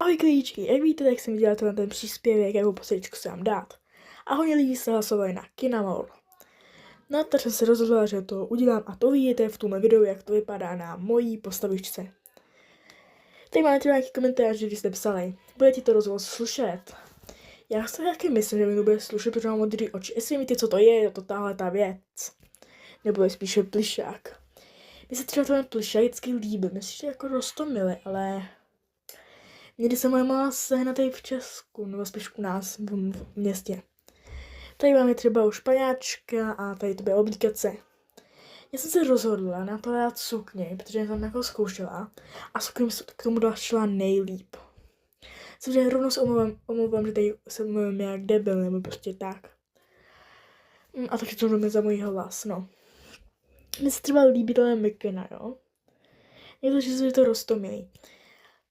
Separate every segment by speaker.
Speaker 1: Ahoj klíčky, jak víte, tak jsem dělal ten příspěvek, jakou posledečku se vám dát. A hodně lidí se hlasovali na Kinamol. No, tak jsem se rozhodla, že to udělám a to uvidíte v tomhle videu, jak to vypadá na mojí postavičce. Tady máme třeba nějaký komentář, když jste psali, bude ti to rozhovor slušet. Já si taky myslím, že mi to bude slušet, protože mám modrý oči. Jestli víte, co to je to tahle ta věc. Nebo je spíše plišák. Mně se třeba ten plišák vždycky líbil, myslím, že jako rostomily, ale někdy se moje mala sehnat tady v Česku, nebo spíš u nás v městě. Tady máme třeba už paňáčka a tady to bude oblíkace. Já jsem se rozhodla na to dát sukně, protože jsem tam jako zkoušela a sukně k tomu šla nejlíp. Samozřejmě rovnou se omlouvám, že tady se mluvím jak debil, nebo prostě tak. A taky to jdeme za můj hlas, no. Mně se třeba líbí tohle mikina, jo. Je to, že se to roztomilý.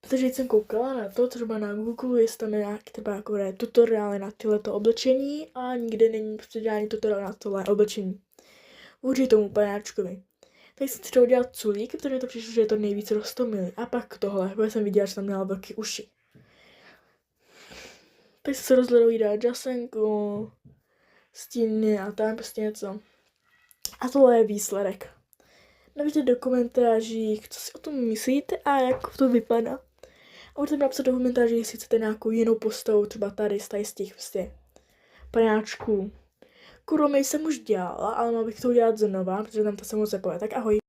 Speaker 1: Protože jsem koukala na to, třeba na Google, jestli tam je nějaký třeba jako tutoriály na tyhleto oblečení a nikde není prostě žádný tutoriál na tohle oblečení. Vůči tomu panáčkovi. Tak jsem třeba udělal culík, protože mi to přišlo, že je to nejvíc roztomilý. A pak tohle, protože jsem viděla, že tam měla velké uši. Tak jsem se rozhodl dát žasenku, stíny a tam prostě něco. A tohle je výsledek. Napište do komentářích, co si o tom myslíte a jak to vypadá. A můžete napsat do komentářích, jestli chcete nějakou jinou postavu, třeba tady z těch prostě paňáčků. Kuromy jsem už dělala, ale mám bych to udělat znova, protože tam to se moc nepovede. Tak ahoj.